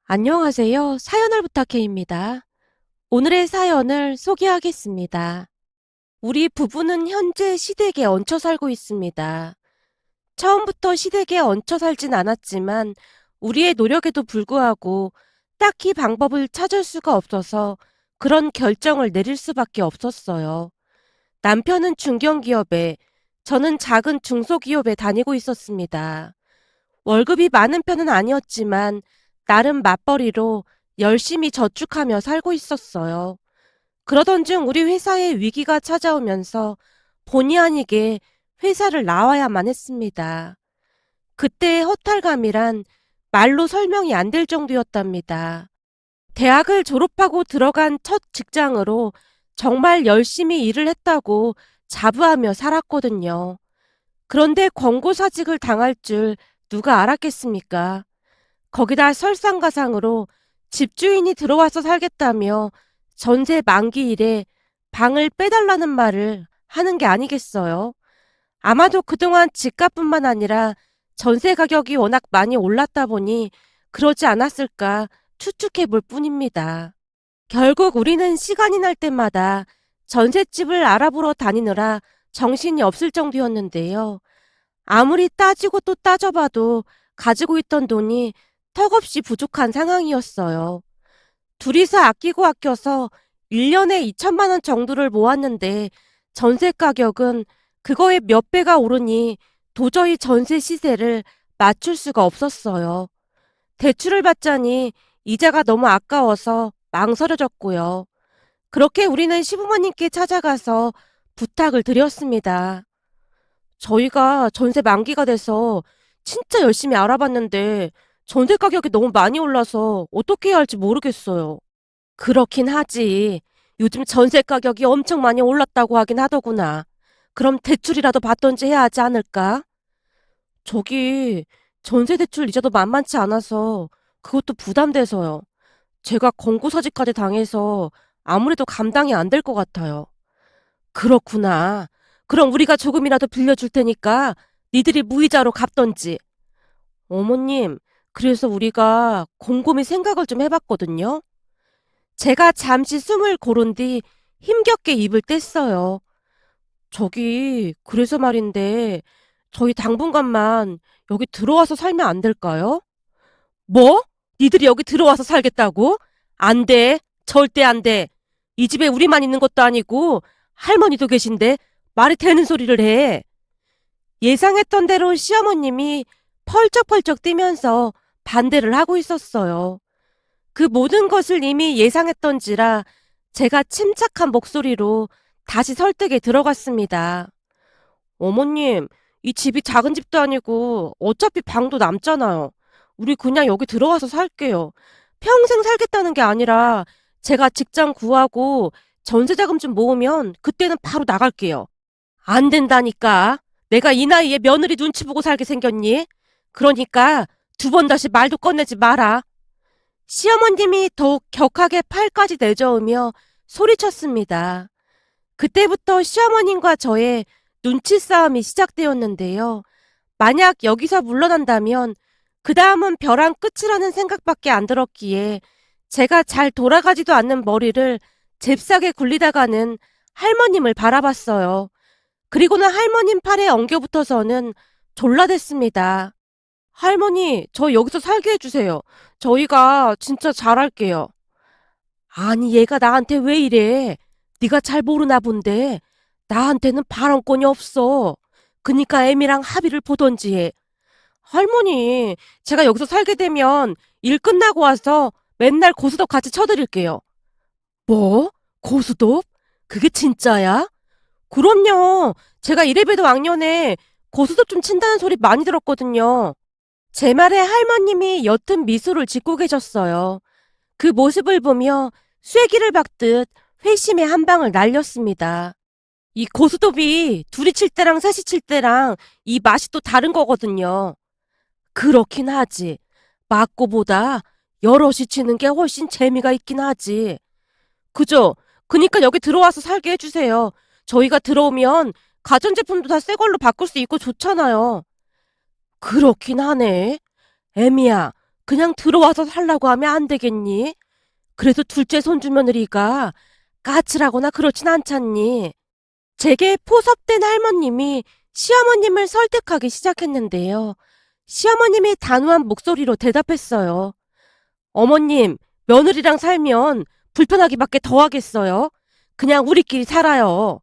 안녕하세요. 사연을 부탁해입니다. 오늘의 사연을 소개하겠습니다. 우리 부부는 현재 시댁에 얹혀 살고 있습니다. 처음부터 시댁에 얹혀 살진 않았지만 우리의 노력에도 불구하고 딱히 방법을 찾을 수가 없어서 그런 결정을 내릴 수밖에 없었어요. 남편은 중견기업에, 저는 작은 중소기업에 다니고 있었습니다. 월급이 많은 편은 아니었지만 나름 맞벌이로 열심히 저축하며 살고 있었어요. 그러던 중 우리 회사에 위기가 찾아오면서 본의 아니게 회사를 나와야만 했습니다. 그때의 허탈감이란 말로 설명이 안 될 정도였답니다. 대학을 졸업하고 들어간 첫 직장으로 정말 열심히 일을 했다고 자부하며 살았거든요. 그런데 권고사직을 당할 줄 누가 알았겠습니까? 거기다 설상가상으로 집주인이 들어와서 살겠다며 전세 만기일에 방을 빼달라는 말을 하는 게 아니겠어요? 아마도 그동안 집값뿐만 아니라 전세 가격이 워낙 많이 올랐다 보니 그러지 않았을까 추측해 볼 뿐입니다. 결국 우리는 시간이 날 때마다 전셋집을 알아보러 다니느라 정신이 없을 정도였는데요. 아무리 따지고 또 따져봐도 가지고 있던 돈이 턱없이 부족한 상황이었어요. 둘이서 아끼고 아껴서 1년에 2천만 원 정도를 모았는데 전세 가격은 그거의 몇 배가 오르니 도저히 전세 시세를 맞출 수가 없었어요. 대출을 받자니 이자가 너무 아까워서 망설여졌고요. 그렇게 우리는 시부모님께 찾아가서 부탁을 드렸습니다. 저희가 전세 만기가 돼서 진짜 열심히 알아봤는데 전세 가격이 너무 많이 올라서 어떻게 해야 할지 모르겠어요. 그렇긴 하지. 요즘 전세 가격이 엄청 많이 올랐다고 하긴 하더구나. 그럼 대출이라도 받던지 해야 하지 않을까? 저기 전세 대출 이자도 만만치 않아서 그것도 부담돼서요. 제가 권고사직까지 당해서 아무래도 감당이 안 될 것 같아요. 그렇구나. 그럼 우리가 조금이라도 빌려줄 테니까 니들이 무이자로 갚던지. 어머님, 그래서 우리가 곰곰이 생각을 좀 해봤거든요. 제가 잠시 숨을 고른 뒤 힘겹게 입을 뗐어요. 그래서 말인데, 저희 당분간만 여기 들어와서 살면 안 될까요? 뭐? 니들이 여기 들어와서 살겠다고? 안 돼. 절대 안 돼. 이 집에 우리만 있는 것도 아니고, 할머니도 계신데, 말이 되는 소리를 해. 예상했던 대로 시어머님이 펄쩍펄쩍 뛰면서 반대를 하고 있었어요. 그 모든 것을 이미 예상했던지라 제가 침착한 목소리로 다시 설득에 들어갔습니다. 어머님, 이 집이 작은 집도 아니고 어차피 방도 남잖아요. 우리 그냥 여기 들어와서 살게요. 평생 살겠다는 게 아니라 제가 직장 구하고 전세자금 좀 모으면 그때는 바로 나갈게요. 안 된다니까. 내가 이 나이에 며느리 눈치 보고 살게 생겼니? 그러니까 두 번 다시 말도 꺼내지 마라. 시어머님이 더욱 격하게 팔까지 내저으며 소리쳤습니다. 그때부터 시어머님과 저의 눈치 싸움이 시작되었는데요. 만약 여기서 물러난다면 그 다음은 벼랑 끝이라는 생각밖에 안 들었기에 제가 잘 돌아가지도 않는 머리를 잽싸게 굴리다가는 할머님을 바라봤어요. 그리고는 할머님 팔에 엉겨붙어서는 졸라댔습니다. 할머니, 저 여기서 살게 해주세요. 저희가 진짜 잘할게요. 아니, 얘가 나한테 왜 이래? 네가 잘 모르나 본데 나한테는 발언권이 없어. 그니까 애미랑 합의를 보던지 해. 할머니, 제가 여기서 살게 되면 일 끝나고 와서 맨날 고스톱 같이 쳐드릴게요. 뭐? 고스톱? 그게 진짜야? 그럼요. 제가 이래봬도 왕년에 고스톱 좀 친다는 소리 많이 들었거든요. 제 말에 할머님이 옅은 미소를 짓고 계셨어요. 그 모습을 보며 쐐기를 박듯 회심의 한 방을 날렸습니다. 이 고스톱이 둘이 칠 때랑 셋이 칠 때랑 이 맛이 또 다른 거거든요. 그렇긴 하지. 맞고보다 여럿이 치는 게 훨씬 재미가 있긴 하지. 그죠? 그니까 여기 들어와서 살게 해주세요. 저희가 들어오면 가전제품도 다 새 걸로 바꿀 수 있고 좋잖아요. 그렇긴 하네. 애미야, 그냥 들어와서 살라고 하면 안 되겠니? 그래도 둘째 손주 며느리가 까칠하거나 그렇진 않잖니. 제게 포섭된 할머님이 시어머님을 설득하기 시작했는데요. 시어머님이 단호한 목소리로 대답했어요. 어머님, 며느리랑 살면 불편하기밖에 더 하겠어요? 그냥 우리끼리 살아요.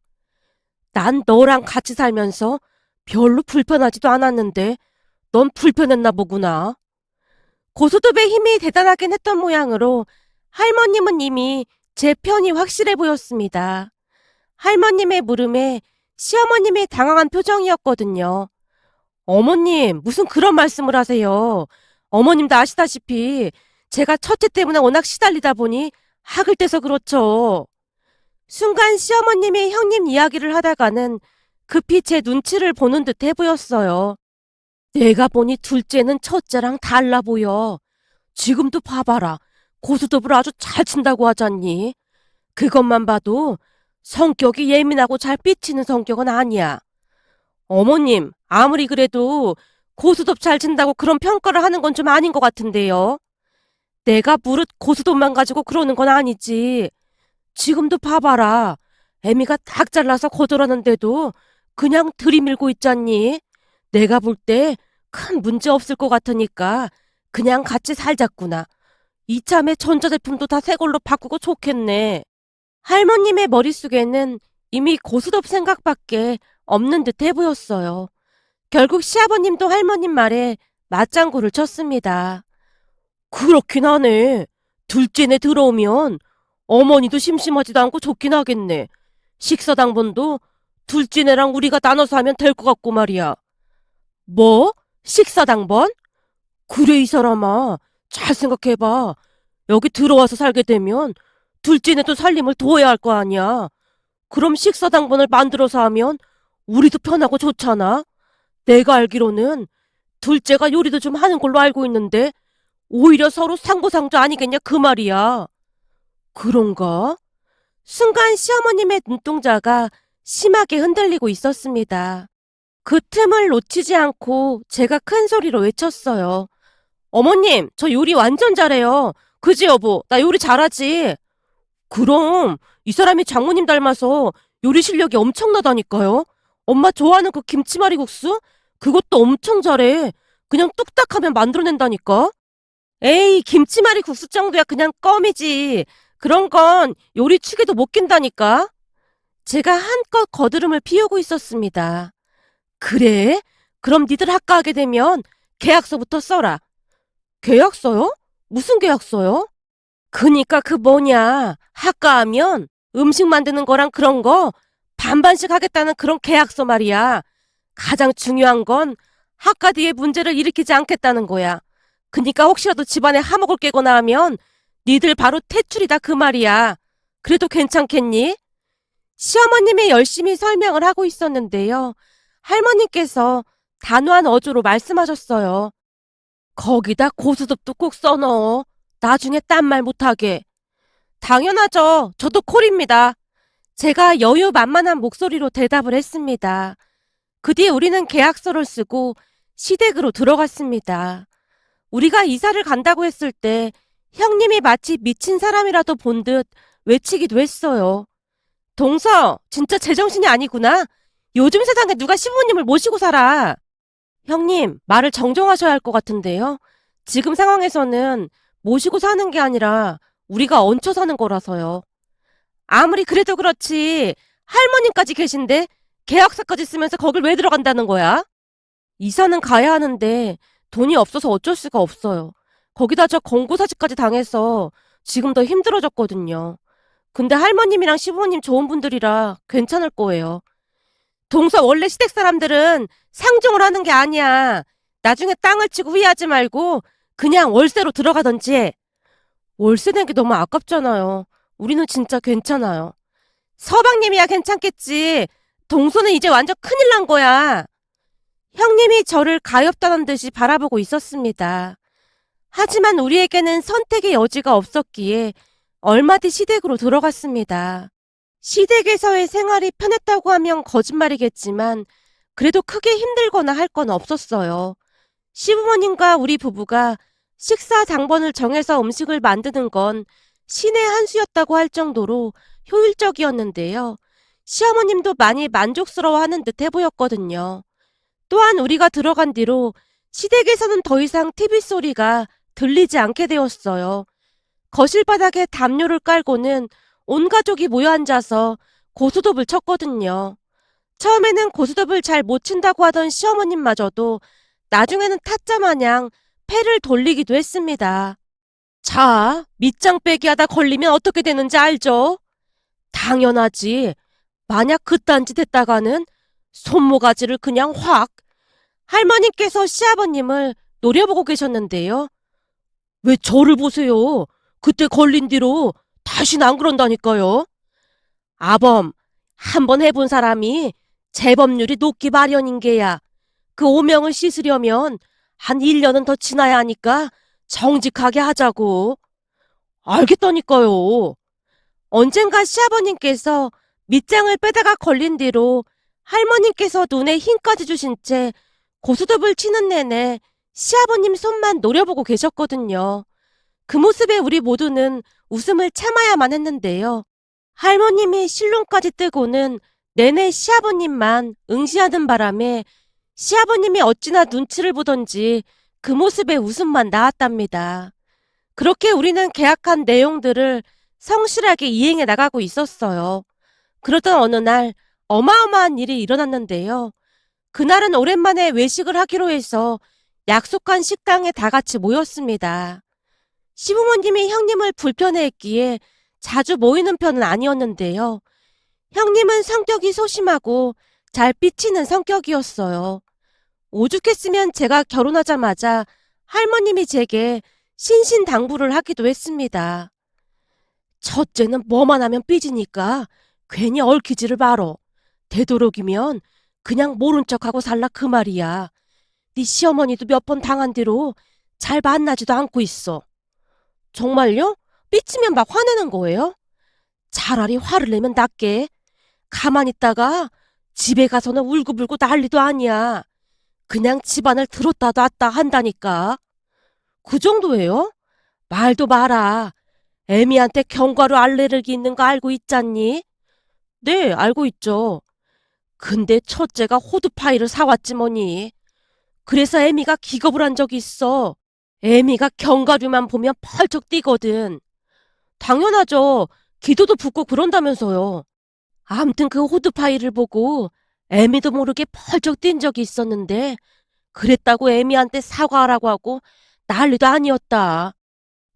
난 너랑 같이 살면서 별로 불편하지도 않았는데 넌 불편했나 보구나. 고수톱의 힘이 대단하긴 했던 모양으로 할머님은 이미 제 편이 확실해 보였습니다. 할머님의 물음에 시어머님이 당황한 표정이었거든요. 어머님, 무슨 그런 말씀을 하세요. 어머님도 아시다시피 제가 첫째 때문에 워낙 시달리다 보니 학을 떼서 그렇죠. 순간 시어머님이 형님 이야기를 하다가는 급히 제 눈치를 보는 듯 해 보였어요. 내가 보니 둘째는 첫째랑 달라 보여. 지금도 봐봐라. 고스톱을 아주 잘 친다고 하잖니. 그것만 봐도 성격이 예민하고 잘 삐치는 성격은 아니야. 어머님, 아무리 그래도 고스톱 잘 친다고 그런 평가를 하는 건 좀 아닌 것 같은데요. 내가 무릇 고스톱만 가지고 그러는 건 아니지. 지금도 봐봐라. 애미가 딱 잘라서 거절하는데도 그냥 들이밀고 있잖니. 내가 볼 때 큰 문제 없을 것 같으니까 그냥 같이 살자꾸나. 이참에 전자제품도 다 새 걸로 바꾸고 좋겠네. 할머님의 머릿속에는 이미 고스톱 생각밖에 없는 듯 해 보였어요. 결국 시아버님도 할머님 말에 맞장구를 쳤습니다. 그렇긴 하네. 둘째네 들어오면 어머니도 심심하지도 않고 좋긴 하겠네. 식사 당번도 둘째네랑 우리가 나눠서 하면 될 것 같고 말이야. 뭐? 식사 당번? 그래 이 사람아. 잘 생각해봐. 여기 들어와서 살게 되면 둘째네도 살림을 도와야 할 거 아니야. 그럼 식사 당번을 만들어서 하면 우리도 편하고 좋잖아. 내가 알기로는 둘째가 요리도 좀 하는 걸로 알고 있는데 오히려 서로 상부상조 아니겠냐 그 말이야. 그런가? 순간 시어머님의 눈동자가 심하게 흔들리고 있었습니다. 그 틈을 놓치지 않고 제가 큰 소리로 외쳤어요. 어머님, 저 요리 완전 잘해요. 그지 여보, 나 요리 잘하지. 그럼 이 사람이 장모님 닮아서 요리 실력이 엄청나다니까요. 엄마 좋아하는 그 김치말이국수? 그것도 엄청 잘해. 그냥 뚝딱 하면 만들어낸다니까. 에이, 김치말이국수 정도야 그냥 껌이지. 그런 건 요리 축에도 못 낀다니까. 제가 한껏 거드름을 피우고 있었습니다. 그래? 그럼 니들 학가하게 되면 계약서부터 써라. 계약서요? 무슨 계약서요? 그니까 그 뭐냐. 학가하면 음식 만드는 거랑 그런 거 반반씩 하겠다는 그런 계약서 말이야. 가장 중요한 건 학가 뒤에 문제를 일으키지 않겠다는 거야. 그니까 혹시라도 집안에 하목을 깨거나 하면 니들 바로 퇴출이다 그 말이야. 그래도 괜찮겠니? 시어머님이 열심히 설명을 하고 있었는데요. 할머니께서 단호한 어조로 말씀하셨어요. 거기다 고스톱도 꼭 써넣어. 나중에 딴 말 못하게. 당연하죠. 저도 콜입니다. 제가 여유만만한 목소리로 대답을 했습니다. 그 뒤에 우리는 계약서를 쓰고 시댁으로 들어갔습니다. 우리가 이사를 간다고 했을 때 형님이 마치 미친 사람이라도 본 듯 외치기도 했어요. 동서, 진짜 제정신이 아니구나. 요즘 세상에 누가 시부모님을 모시고 살아. 형님, 말을 정정하셔야 할 것 같은데요. 지금 상황에서는 모시고 사는 게 아니라 우리가 얹혀 사는 거라서요. 아무리 그래도 그렇지. 할머님까지 계신데 계약서까지 쓰면서 거길 왜 들어간다는 거야? 이사는 가야 하는데 돈이 없어서 어쩔 수가 없어요. 거기다 저 권고사직까지 당해서 지금 더 힘들어졌거든요. 근데 할머님이랑 시부모님 좋은 분들이라 괜찮을 거예요. 동서 원래 시댁 사람들은 상종을 하는 게 아니야. 나중에 땅을 치고 후회하지 말고 그냥 월세로 들어가던지 해. 월세 낸 게 너무 아깝잖아요. 우리는 진짜 괜찮아요. 서방님이야 괜찮겠지. 동서는 이제 완전 큰일 난 거야. 형님이 저를 가엾다는 듯이 바라보고 있었습니다. 하지만 우리에게는 선택의 여지가 없었기에 얼마 뒤 시댁으로 들어갔습니다. 시댁에서의 생활이 편했다고 하면 거짓말이겠지만 그래도 크게 힘들거나 할 건 없었어요. 시부모님과 우리 부부가 식사 당번을 정해서 음식을 만드는 건 신의 한 수였다고 할 정도로 효율적이었는데요. 시어머님도 많이 만족스러워하는 듯해 보였거든요. 또한 우리가 들어간 뒤로 시댁에서는 더 이상 TV 소리가 들리지 않게 되었어요. 거실 바닥에 담요를 깔고는 온 가족이 모여 앉아서 고스톱을 쳤거든요. 처음에는 고스톱을 잘 못 친다고 하던 시어머님마저도 나중에는 타짜 마냥 패를 돌리기도 했습니다. 자, 밑장 빼기 하다 걸리면 어떻게 되는지 알죠? 당연하지. 만약 그딴 짓 했다가는 손모가지를 그냥 확. 할머니께서 시아버님을 노려보고 계셨는데요. 왜 저를 보세요? 그때 걸린 뒤로 다시는 안 그런다니까요. 아범, 한번 해본 사람이 재범률이 높기 마련인 게야. 그 오명을 씻으려면 한 1년은 더 지나야 하니까 정직하게 하자고. 알겠다니까요. 언젠가 시아버님께서 밑장을 빼다가 걸린 뒤로 할머님께서 눈에 힘까지 주신 채 고스톱을 치는 내내 시아버님 손만 노려보고 계셨거든요. 그 모습에 우리 모두는 웃음을 참아야만 했는데요. 할머님이 실눈까지 뜨고는 내내 시아버님만 응시하는 바람에 시아버님이 어찌나 눈치를 보던지 그 모습에 웃음만 나왔답니다. 그렇게 우리는 계약한 내용들을 성실하게 이행해 나가고 있었어요. 그러던 어느 날 어마어마한 일이 일어났는데요. 그날은 오랜만에 외식을 하기로 해서 약속한 식당에 다 같이 모였습니다. 시부모님이 형님을 불편해했기에 자주 모이는 편은 아니었는데요. 형님은 성격이 소심하고 잘 삐치는 성격이었어요. 오죽했으면 제가 결혼하자마자 할머님이 제게 신신당부를 하기도 했습니다. 첫째는 뭐만 하면 삐지니까 괜히 얽히지를 말어. 되도록이면 그냥 모른 척하고 살라 그 말이야. 네 시어머니도 몇 번 당한 뒤로 잘 만나지도 않고 있어. 정말요? 삐치면 막 화내는 거예요? 차라리 화를 내면 낫게. 가만히 있다가 집에 가서는 울고불고 난리도 아니야. 그냥 집안을 들었다 놨다 한다니까. 그 정도예요? 말도 마라. 애미한테 견과류 알레르기 있는 거 알고 있잖니? 네, 알고 있죠. 근데 첫째가 호두파이를 사왔지 뭐니. 그래서 애미가 기겁을 한 적이 있어. 애미가 견과류만 보면 펄쩍 뛰거든. 당연하죠. 기도도 붓고 그런다면서요. 암튼 그 호두파이를 보고 애미도 모르게 펄쩍 뛴 적이 있었는데 그랬다고 애미한테 사과하라고 하고 난리도 아니었다.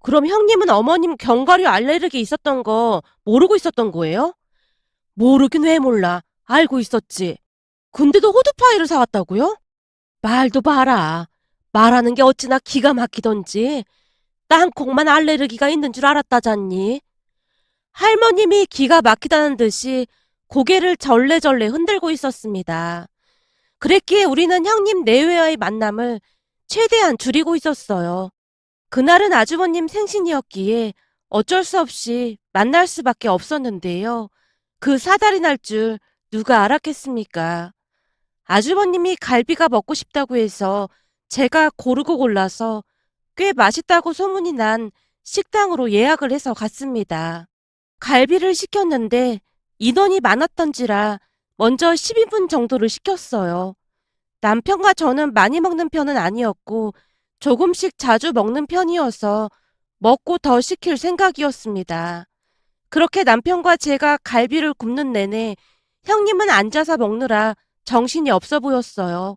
그럼 형님은 어머님 견과류 알레르기 있었던 거 모르고 있었던 거예요? 모르긴 왜 몰라. 알고 있었지. 근데도 호두파이를 사왔다고요? 말도 봐라. 말하는 게 어찌나 기가 막히던지. 땅콩만 알레르기가 있는 줄 알았다잖니. 할머님이 기가 막히다는 듯이 고개를 절레절레 흔들고 있었습니다. 그랬기에 우리는 형님 내외와의 만남을 최대한 줄이고 있었어요. 그날은 아주버님 생신이었기에 어쩔 수 없이 만날 수밖에 없었는데요. 그 사달이 날 줄 누가 알았겠습니까? 아주버님이 갈비가 먹고 싶다고 해서 제가 고르고 골라서 꽤 맛있다고 소문이 난 식당으로 예약을 해서 갔습니다. 갈비를 시켰는데 인원이 많았던지라 먼저 12분 정도를 시켰어요. 남편과 저는 많이 먹는 편은 아니었고 조금씩 자주 먹는 편이어서 먹고 더 시킬 생각이었습니다. 그렇게 남편과 제가 갈비를 굽는 내내 형님은 앉아서 먹느라 정신이 없어 보였어요.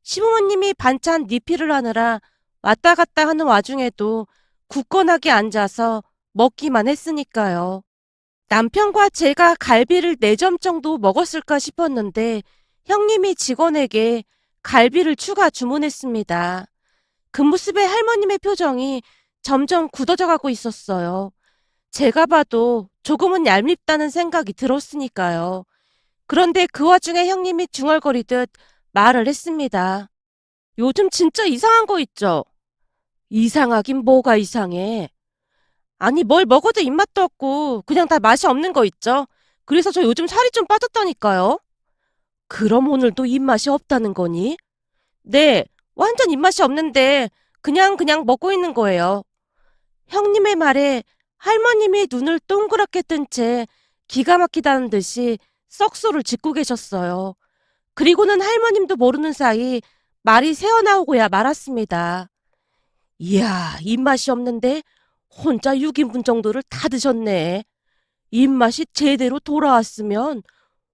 시부모님이 반찬 리필을 하느라 왔다 갔다 하는 와중에도 굳건하게 앉아서 먹기만 했으니까요. 남편과 제가 갈비를 4점 정도 먹었을까 싶었는데 형님이 직원에게 갈비를 추가 주문했습니다. 그 모습에 할머님의 표정이 점점 굳어져 가고 있었어요. 제가 봐도 조금은 얄밉다는 생각이 들었으니까요. 그런데 그 와중에 형님이 중얼거리듯 말을 했습니다. 요즘 진짜 이상한 거 있죠? 이상하긴 뭐가 이상해. 아니 뭘 먹어도 입맛도 없고 그냥 다 맛이 없는 거 있죠? 그래서 저 요즘 살이 좀 빠졌다니까요. 그럼 오늘도 입맛이 없다는 거니? 네, 완전 입맛이 없는데 그냥 먹고 있는 거예요. 형님의 말에 할머님이 눈을 동그랗게 뜬 채 기가 막히다는 듯이 썩소를 짓고 계셨어요. 그리고는 할머님도 모르는 사이 말이 새어나오고야 말았습니다. 이야, 입맛이 없는데 혼자 6인분 정도를 다 드셨네. 입맛이 제대로 돌아왔으면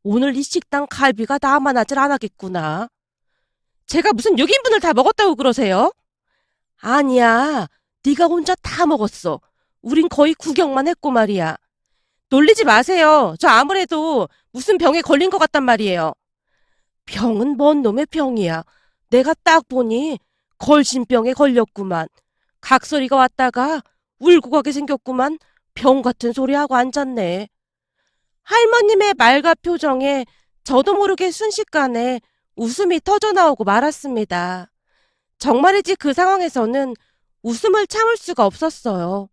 오늘 이 식당 갈비가 남아나질 않았겠구나. 제가 무슨 6인분을 다 먹었다고 그러세요? 아니야, 네가 혼자 다 먹었어. 우린 거의 구경만 했고 말이야. 놀리지 마세요. 저 아무래도 무슨 병에 걸린 것 같단 말이에요. 병은 뭔 놈의 병이야. 내가 딱 보니 걸신병에 걸렸구만. 각설이가 왔다가 울고 가게 생겼구만. 병 같은 소리 하고 앉았네. 할머님의 말과 표정에 저도 모르게 순식간에 웃음이 터져나오고 말았습니다. 정말이지 그 상황에서는 웃음을 참을 수가 없었어요.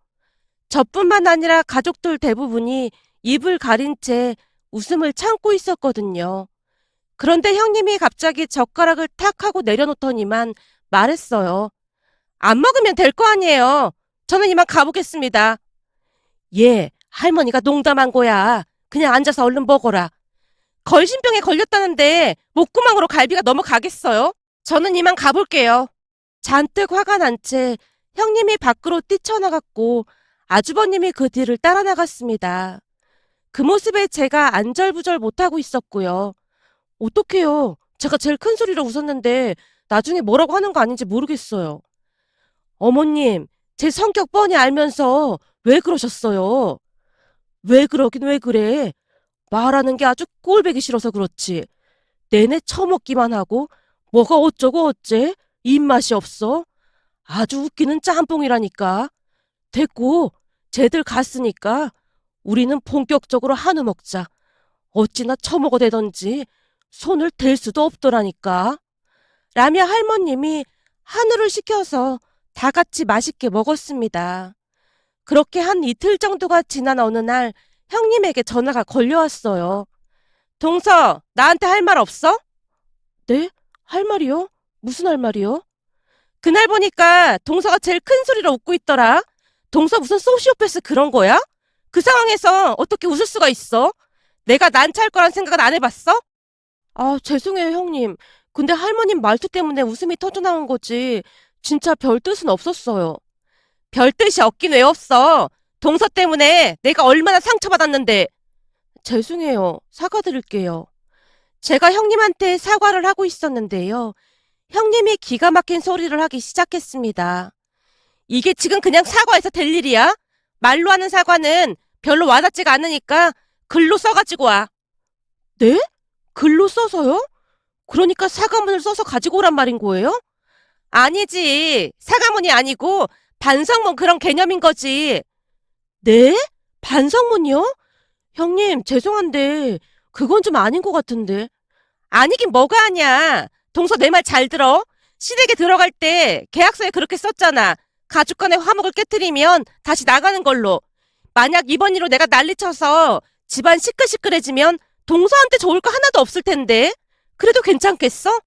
저뿐만 아니라 가족들 대부분이 입을 가린 채 웃음을 참고 있었거든요. 그런데 형님이 갑자기 젓가락을 탁 하고 내려놓더니만 말했어요. 안 먹으면 될 거 아니에요. 저는 이만 가보겠습니다. 예, 할머니가 농담한 거야. 그냥 앉아서 얼른 먹어라. 걸신병에 걸렸다는데 목구멍으로 갈비가 넘어가겠어요? 저는 이만 가볼게요. 잔뜩 화가 난 채 형님이 밖으로 뛰쳐나갔고 아주버님이 그 뒤를 따라 나갔습니다. 그 모습에 제가 안절부절 못하고 있었고요. 어떡해요. 제가 제일 큰 소리로 웃었는데 나중에 뭐라고 하는 거 아닌지 모르겠어요. 어머님, 제 성격 뻔히 알면서 왜 그러셨어요? 왜 그러긴 왜 그래? 말하는 게 아주 꼴보기 싫어서 그렇지. 내내 처먹기만 하고 뭐가 어쩌고 어째? 입맛이 없어? 아주 웃기는 짬뽕이라니까. 됐고, 쟤들 갔으니까 우리는 본격적으로 한우 먹자. 어찌나 처먹어대던지 손을 댈 수도 없더라니까. 라며 할머님이 한우를 시켜서 다 같이 맛있게 먹었습니다. 그렇게 한 이틀 정도가 지난 어느 날 형님에게 전화가 걸려왔어요. 동서, 나한테 할 말 없어? 네? 할 말이요? 무슨 할 말이요? 그날 보니까 동서가 제일 큰 소리로 웃고 있더라. 동서 무슨 소시오패스 그런 거야? 그 상황에서 어떻게 웃을 수가 있어? 내가 난처할 거란 생각은 안 해봤어? 아, 죄송해요, 형님. 근데 할머님 말투 때문에 웃음이 터져나온 거지. 진짜 별 뜻은 없었어요. 별 뜻이 없긴 왜 없어? 동서 때문에 내가 얼마나 상처받았는데. 죄송해요. 사과드릴게요. 제가 형님한테 사과를 하고 있었는데요. 형님이 기가 막힌 소리를 하기 시작했습니다. 이게 지금 그냥 사과해서 될 일이야? 말로 하는 사과는 별로 와닿지가 않으니까 글로 써가지고 와. 네? 글로 써서요? 그러니까 사과문을 써서 가지고 오란 말인 거예요? 아니지. 사과문이 아니고 반성문 그런 개념인 거지. 네? 반성문이요? 형님, 죄송한데 그건 좀 아닌 것 같은데. 아니긴 뭐가 아니야. 동서 내 말 잘 들어. 시댁에 들어갈 때 계약서에 그렇게 썼잖아. 가족 간의 화목을 깨뜨리면 다시 나가는 걸로. 만약 이번 일로 내가 난리쳐서 집안 시끌시끌해지면 동서한테 좋을 거 하나도 없을 텐데. 그래도 괜찮겠어?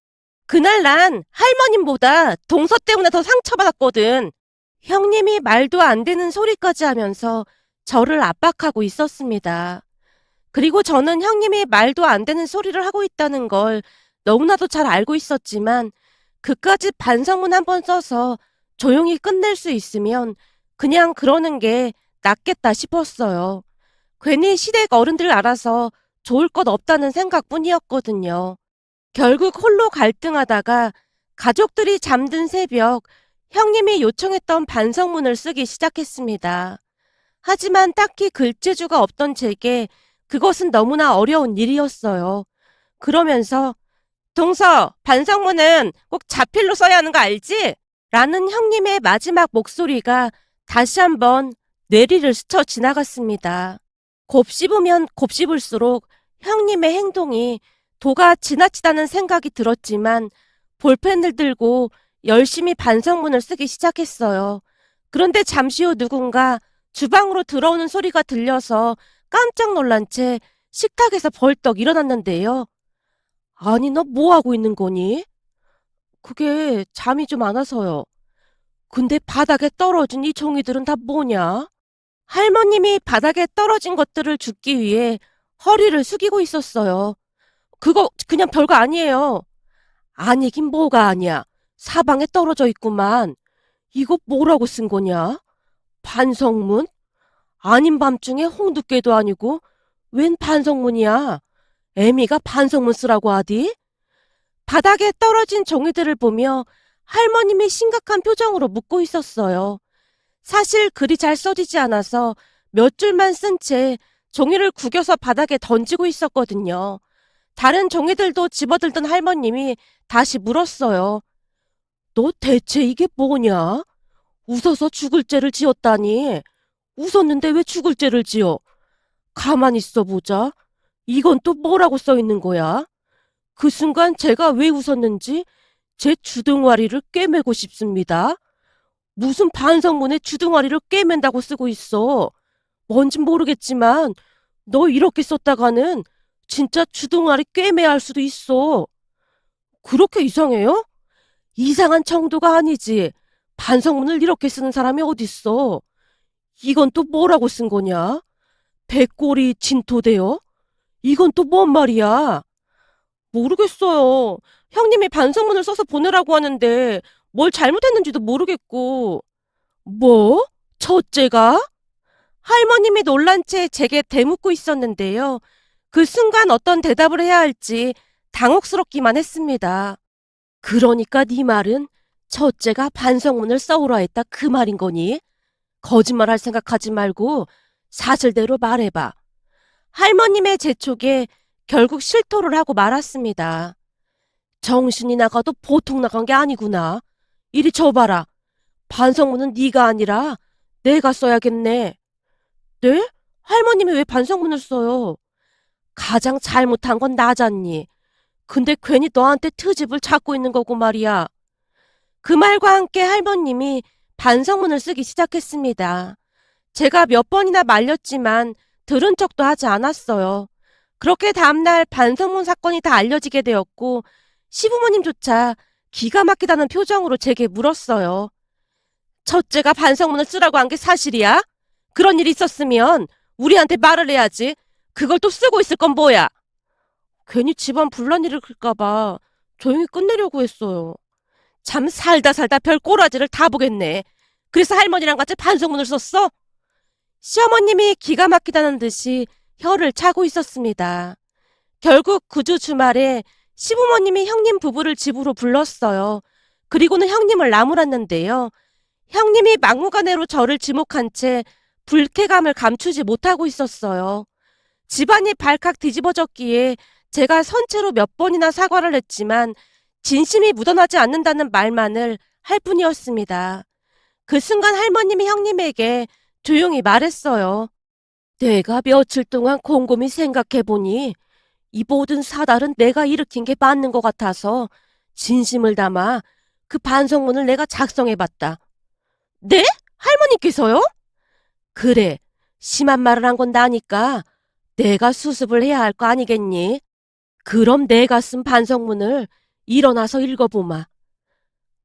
그날 난 할머님보다 동서 때문에 더 상처받았거든. 형님이 말도 안 되는 소리까지 하면서 저를 압박하고 있었습니다. 그리고 저는 형님이 말도 안 되는 소리를 하고 있다는 걸 너무나도 잘 알고 있었지만 그까지 반성문 한 번 써서 조용히 끝낼 수 있으면 그냥 그러는 게 낫겠다 싶었어요. 괜히 시댁 어른들 알아서 좋을 것 없다는 생각뿐이었거든요. 결국 홀로 갈등하다가 가족들이 잠든 새벽 형님이 요청했던 반성문을 쓰기 시작했습니다. 하지만 딱히 글재주가 없던 제게 그것은 너무나 어려운 일이었어요. 그러면서 동서, 반성문은 꼭 자필로 써야 하는 거 알지? 라는 형님의 마지막 목소리가 다시 한번 뇌리를 스쳐 지나갔습니다. 곱씹으면 곱씹을수록 형님의 행동이 도가 지나치다는 생각이 들었지만 볼펜을 들고 열심히 반성문을 쓰기 시작했어요. 그런데 잠시 후 누군가 주방으로 들어오는 소리가 들려서 깜짝 놀란 채 식탁에서 벌떡 일어났는데요. 아니, 너 뭐 하고 있는 거니? 그게 잠이 좀 안 와서요. 근데 바닥에 떨어진 이 종이들은 다 뭐냐? 할머님이 바닥에 떨어진 것들을 줍기 위해 허리를 숙이고 있었어요. 그거 그냥 별거 아니에요. 아니긴 뭐가 아니야. 사방에 떨어져 있구만. 이거 뭐라고 쓴 거냐? 반성문? 아닌 밤중에 홍두깨도 아니고 웬 반성문이야? 애미가 반성문 쓰라고 하디? 바닥에 떨어진 종이들을 보며 할머님이 심각한 표정으로 묻고 있었어요. 사실 글이 잘 써지지 않아서 몇 줄만 쓴 채 종이를 구겨서 바닥에 던지고 있었거든요. 다른 종이들도 집어들던 할머님이 다시 물었어요. 너 대체 이게 뭐냐? 웃어서 죽을 죄를 지었다니. 웃었는데 왜 죽을 죄를 지어? 가만히 있어 보자. 이건 또 뭐라고 써 있는 거야? 그 순간 제가 왜 웃었는지 제 주둥아리를 꿰매고 싶습니다. 무슨 반성문에 주둥아리를 꿰맨다고 쓰고 있어. 뭔진 모르겠지만 너 이렇게 썼다가는 진짜 주둥아리 꿰매야 할 수도 있어. 그렇게 이상해요? 이상한 정도가 아니지. 반성문을 이렇게 쓰는 사람이 어딨어. 이건 또 뭐라고 쓴 거냐? 백골이 진토되어? 이건 또 뭔 말이야? 모르겠어요. 형님이 반성문을 써서 보내라고 하는데 뭘 잘못했는지도 모르겠고. 뭐? 첫째가? 할머님이 놀란 채 제게 대묻고 있었는데요. 그 순간 어떤 대답을 해야 할지 당혹스럽기만 했습니다. 그러니까 네 말은 첫째가 반성문을 써오라 했다 그 말인 거니? 거짓말할 생각하지 말고 사실대로 말해봐. 할머님의 재촉에 결국 실토를 하고 말았습니다. 정신이 나가도 보통 나간 게 아니구나. 이리 줘봐라. 반성문은 네가 아니라 내가 써야겠네. 네? 할머님이 왜 반성문을 써요? 가장 잘못한 건 나잖니. 근데 괜히 너한테 트집을 잡고 있는 거고 말이야. 그 말과 함께 할머님이 반성문을 쓰기 시작했습니다. 제가 몇 번이나 말렸지만 들은 척도 하지 않았어요. 그렇게 다음날 반성문 사건이 다 알려지게 되었고 시부모님조차 기가 막히다는 표정으로 제게 물었어요. 첫째가 반성문을 쓰라고 한 게 사실이야? 그런 일이 있었으면 우리한테 말을 해야지. 그걸 또 쓰고 있을 건 뭐야? 괜히 집안 분란일을 클까봐 조용히 끝내려고 했어요. 참 살다 살다 별 꼬라지를 다 보겠네. 그래서 할머니랑 같이 반성문을 썼어? 시어머님이 기가 막히다는 듯이 혀를 차고 있었습니다. 결국 그 주 주말에 시부모님이 형님 부부를 집으로 불렀어요. 그리고는 형님을 나무랐는데요. 형님이 막무가내로 저를 지목한 채 불쾌감을 감추지 못하고 있었어요. 집안이 발칵 뒤집어졌기에 제가 선체로 몇 번이나 사과를 했지만 진심이 묻어나지 않는다는 말만을 할 뿐이었습니다. 그 순간 할머님이 형님에게 조용히 말했어요. 내가 며칠 동안 곰곰이 생각해보니 이 모든 사달은 내가 일으킨 게 맞는 것 같아서 진심을 담아 그 반성문을 내가 작성해봤다. 네? 할머니께서요? 그래, 심한 말을 한 건 나니까 내가 수습을 해야 할 거 아니겠니? 그럼 내가 쓴 반성문을 일어나서 읽어보마.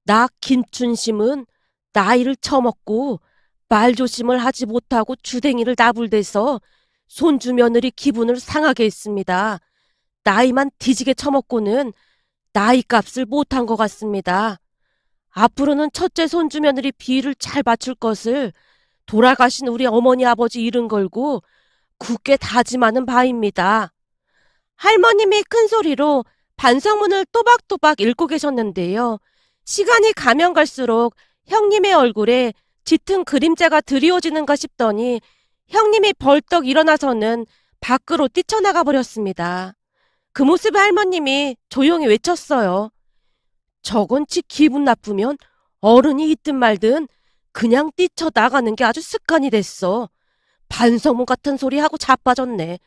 나 김춘심은 나이를 처먹고 말조심을 하지 못하고 주댕이를 나불대서 손주 며느리 기분을 상하게 했습니다. 나이만 뒤지게 처먹고는 나이값을 못한 것 같습니다. 앞으로는 첫째 손주 며느리 비위를 잘 맞출 것을 돌아가신 우리 어머니 아버지 이름 걸고 굳게 다짐하는 바입니다. 할머님이 큰 소리로 반성문을 또박또박 읽고 계셨는데요. 시간이 가면 갈수록 형님의 얼굴에 짙은 그림자가 드리워지는가 싶더니 형님이 벌떡 일어나서는 밖으로 뛰쳐나가 버렸습니다. 그 모습에 할머님이 조용히 외쳤어요. 저건 지 기분 나쁘면 어른이 있든 말든 그냥 뛰쳐나가는 게 아주 습관이 됐어. 반성문 같은 소리 하고 자빠졌네.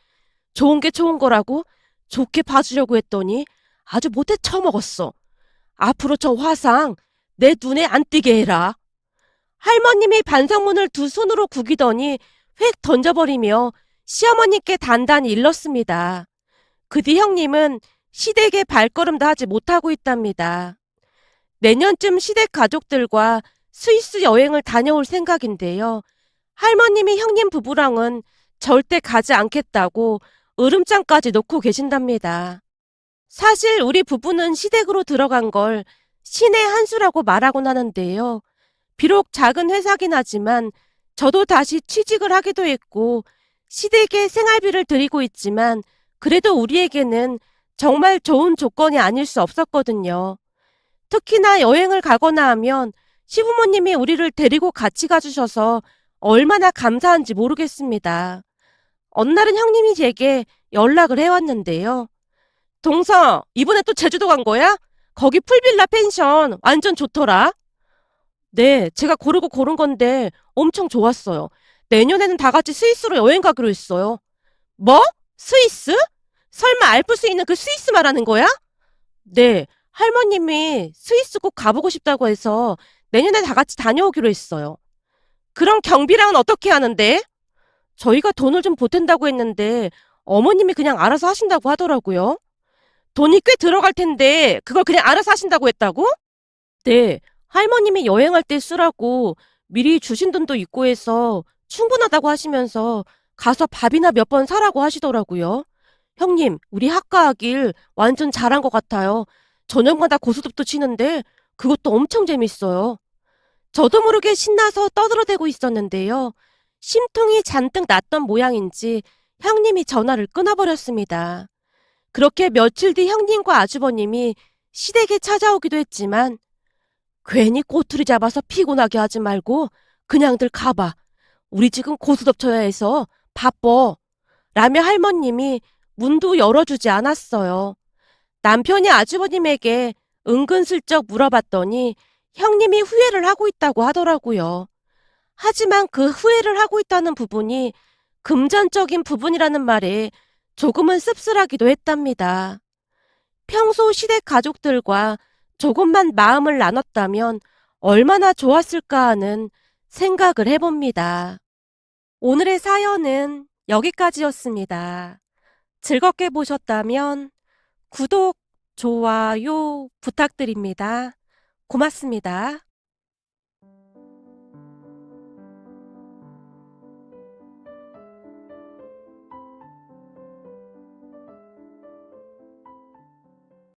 좋은 게 좋은 거라고 좋게 봐주려고 했더니 아주 못해 처먹었어. 앞으로 저 화상 내 눈에 안 띄게 해라. 할머님이 반성문을 두 손으로 구기더니 휙 던져버리며 시어머니께 단단히 일렀습니다. 그 뒤 형님은 시댁에 발걸음도 하지 못하고 있답니다. 내년쯤 시댁 가족들과 스위스 여행을 다녀올 생각인데요. 할머님이 형님 부부랑은 절대 가지 않겠다고 으름장까지 놓고 계신답니다. 사실 우리 부부는 시댁으로 들어간 걸 신의 한 수라고 말하곤 하는데요. 비록 작은 회사긴 하지만 저도 다시 취직을 하기도 했고 시댁에 생활비를 드리고 있지만 그래도 우리에게는 정말 좋은 조건이 아닐 수 없었거든요. 특히나 여행을 가거나 하면 시부모님이 우리를 데리고 같이 가주셔서 얼마나 감사한지 모르겠습니다. 어느 날은 형님이 제게 연락을 해왔는데요. 동서, 이번에 또 제주도 간 거야? 거기 풀빌라 펜션 완전 좋더라. 네, 제가 고르고 고른 건데 엄청 좋았어요. 내년에는 다 같이 스위스로 여행 가기로 했어요. 뭐? 스위스? 설마 알프스 있는 그 스위스 말하는 거야? 네, 할머님이 스위스 꼭 가보고 싶다고 해서 내년에 다 같이 다녀오기로 했어요. 그럼 경비랑은 어떻게 하는데? 저희가 돈을 좀 보탠다고 했는데 어머님이 그냥 알아서 하신다고 하더라고요. 돈이 꽤 들어갈 텐데 그걸 그냥 알아서 하신다고 했다고? 네, 할머님이 여행할 때 쓰라고 미리 주신 돈도 있고 해서 충분하다고 하시면서 가서 밥이나 몇 번 사라고 하시더라고요. 형님, 우리 학가하길 완전 잘한 것 같아요. 저녁마다 고스톱도 치는데 그것도 엄청 재밌어요. 저도 모르게 신나서 떠들어대고 있었는데요. 심통이 잔뜩 났던 모양인지 형님이 전화를 끊어버렸습니다. 그렇게 며칠 뒤 형님과 아주버님이 시댁에 찾아오기도 했지만 괜히 꼬투리 잡아서 피곤하게 하지 말고 그냥들 가봐. 우리 지금 고스톱 쳐야 해서 바빠. 라며 할머님이 문도 열어주지 않았어요. 남편이 아주버님에게 은근슬쩍 물어봤더니 형님이 후회를 하고 있다고 하더라고요. 하지만 그 후회를 하고 있다는 부분이 금전적인 부분이라는 말에 조금은 씁쓸하기도 했답니다. 평소 시댁 가족들과 조금만 마음을 나눴다면 얼마나 좋았을까 하는 생각을 해봅니다. 오늘의 사연은 여기까지였습니다. 즐겁게 보셨다면 구독, 좋아요 부탁드립니다. 고맙습니다.